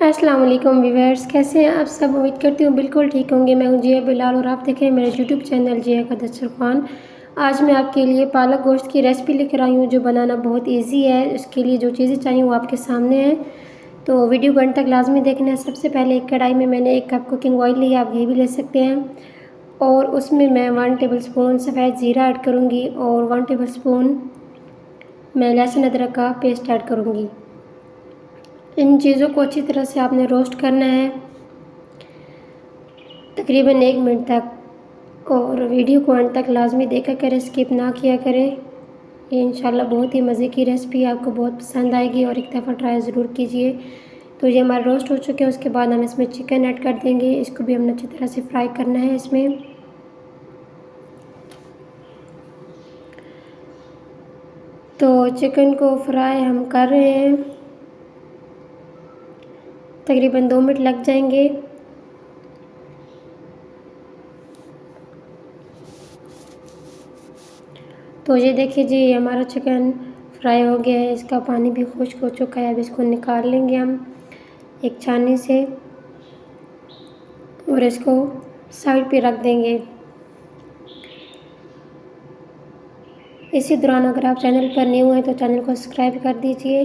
अस्सलाम वालेकुम व्यूअर्स, कैसे हैं आप सब। उम्मीद करती हूँ बिल्कुल ठीक होंगे। मैं हूँ जिया बिलाल और आप देख रहे हैं मेरे यूट्यूब चैनल जिया का दस्तरखान। आज मैं आपके लिए पालक गोश्त की रेसिपी लेकर आई हूँ जो बनाना बहुत इजी है। उसके लिए जो चीज़ें चाहिए वो आपके सामने हैं, तो वीडियो को अंत तक लाजमी देखना है। सबसे पहले एक कढ़ाई में मैंने 1 कप कुकिंग ऑयल लिया, आप घी भी ले सकते हैं, और उसमें मैं 1 टेबल स्पून सफ़ेद ज़ीरा ऐड करूँगी और 1 टेबल स्पून मैं लहसुन अदरक का पेस्ट ऐड करूँगी। इन चीज़ों को अच्छी तरह से आपने रोस्ट करना है तकरीबन 1 मिनट तक, और वीडियो को अंत तक लाजमी देखा करें, स्किप ना किया करें। ये इंशाल्लाह बहुत ही मज़े की रेसिपी आपको बहुत पसंद आएगी और एक दफ़ा ट्राई ज़रूर कीजिए। तो ये हमारे रोस्ट हो चुके हैं। उसके बाद हम इसमें चिकन ऐड कर देंगे। इसको भी हमने अच्छी तरह से फ्राई करना है इसमें। तो चिकन को फ्राई हम कर रहे हैं, तकरीबन 2 मिनट लग जाएंगे। तो ये देखिए जी, हमारा चिकन फ्राई हो गया है, इसका पानी भी खुश्क हो चुका है। अब इसको निकाल लेंगे हम एक छाननी से और इसको साइड पे रख देंगे। इसी दौरान अगर आप चैनल पर न्यू हैं तो चैनल को सब्सक्राइब कर दीजिए,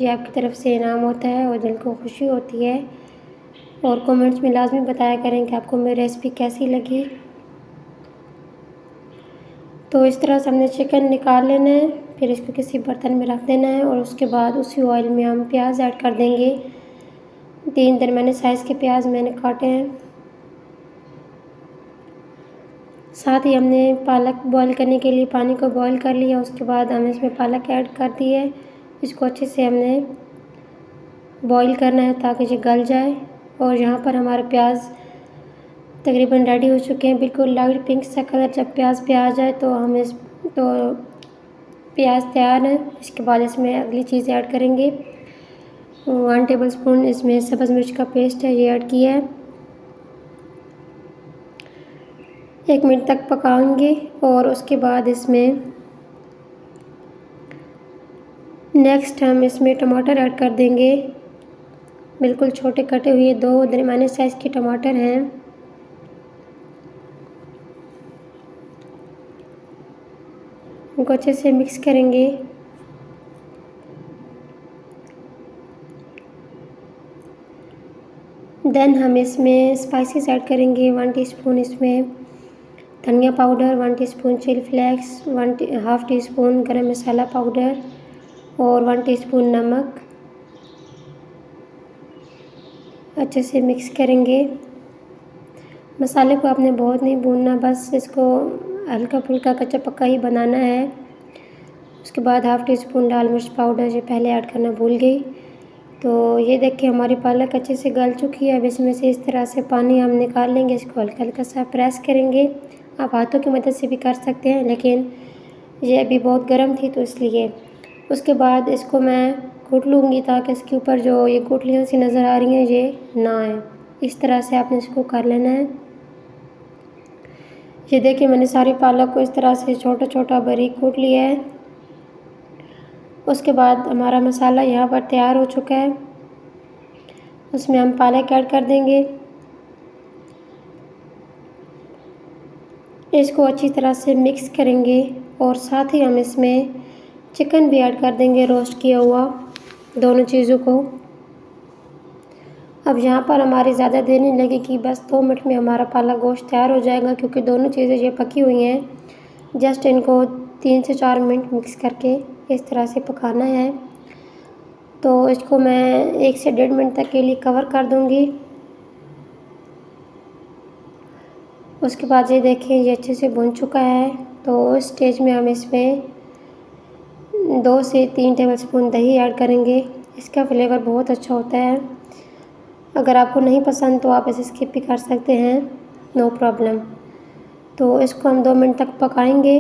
ये आपकी तरफ से इनाम होता है और दिल को खुशी होती है। और कमेंट्स में लाजमी बताया करें कि आपको मेरी रेसिपी कैसी लगी। तो इस तरह से हमने चिकन निकाल लेना है, फिर इसको किसी बर्तन में रख देना है और उसके बाद उसी ऑयल में हम प्याज ऐड कर देंगे। 3 दरमियाने साइज़ के प्याज मैंने काटे हैं। साथ ही हमने पालक बॉईल करने के लिए पानी को बॉईल कर लिया। उसके बाद हमने इसमें पालक ऐड कर दी है। इसको अच्छे से हमने बॉईल करना है ताकि ये गल जाए। और यहाँ पर हमारे प्याज तकरीबन रेडी हो चुके हैं, बिल्कुल लाइट पिंक सा कलर जब प्याज पे आ जाए तो प्याज तैयार है। इसके बाद इसमें अगली चीज़ ऐड करेंगे। 1 टेबल स्पून इसमें सब्ज़ मिर्च का पेस्ट है, ये ऐड किया है। 1 मिनट तक पकाएंगे और उसके बाद इसमें नेक्स्ट हम इसमें टमाटर ऐड कर देंगे। बिल्कुल छोटे कटे हुए 2 दरमियाने साइज़ के टमाटर हैं। उनको अच्छे से मिक्स करेंगे। देन हम इसमें स्पाइसेस ऐड करेंगे। 1 टीस्पून इसमें धनिया powder, 1 teaspoon chilli flakes, half teaspoon garam masala powder और 1 टीस्पून नमक। अच्छे से मिक्स करेंगे। मसाले को आपने बहुत नहीं भूनना, बस इसको हल्का फुल्का कच्चा पक्का ही बनाना है। उसके बाद हाफ़ टी स्पून लाल मिर्च पाउडर, ये पहले ऐड करना भूल गई। तो ये देखिए हमारी पालक अच्छे से गल चुकी है। अब इसमें से इस तरह से पानी हम निकाल लेंगे। इसको हल्का हल्का सा प्रेस करेंगे। आप हाथों की मदद से भी कर सकते हैं, लेकिन ये अभी बहुत गर्म थी तो इसलिए। उसके बाद इसको मैं घुट लूँगी ताकि इसके ऊपर जो ये गुठलियाँ सी नज़र आ रही हैं ये ना आए। इस तरह से आपने इसको कर लेना है। ये देखिए मैंने सारी पालक को इस तरह से छोटा छोटा बारीक कूट लिया है। उसके बाद हमारा मसाला यहाँ पर तैयार हो चुका है। उसमें हम पालक ऐड कर देंगे। इसको अच्छी तरह से मिक्स करेंगे और साथ ही हम इसमें चिकन भी ऐड कर देंगे, रोस्ट किया हुआ, दोनों चीज़ों को। अब यहाँ पर हमारी ज़्यादा देर नहीं लगेगी, बस 2 मिनट में हमारा पालक गोश्त तैयार हो जाएगा, क्योंकि दोनों चीज़ें ये पकी हुई हैं। जस्ट इनको 3 से 4 मिनट मिक्स करके इस तरह से पकाना है। तो इसको मैं 1 से 1.5 मिनट तक के लिए कवर कर दूँगी। उसके बाद ये देखिए ये अच्छे से भुन चुका है। तो इस स्टेज में हम इसमें 2 से 3 टेबल स्पून दही ऐड करेंगे। इसका फ्लेवर बहुत अच्छा होता है। अगर आपको नहीं पसंद तो आप इसे स्किप भी कर सकते हैं, नो प्रॉब्लम। तो इसको हम 2 मिनट तक पकाएंगे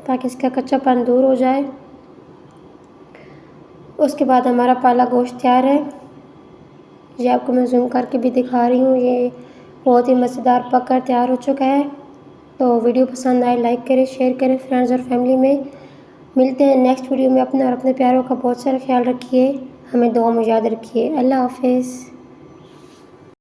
ताकि इसका कच्चापन दूर हो जाए। उसके बाद हमारा पालक गोश्त तैयार है। ये आपको मैं जूम करके भी दिखा रही हूँ। ये बहुत ही मज़ेदार पककर तैयार हो चुका है। तो वीडियो पसंद आए लाइक करें, शेयर करें फ्रेंड्स और फैमिली में। मिलते हैं नेक्स्ट वीडियो में। अपना और अपने प्यारों का बहुत सारा ख्याल रखिए। हमें दुआ में याद रखिए। अल्लाह हाफ़िज़।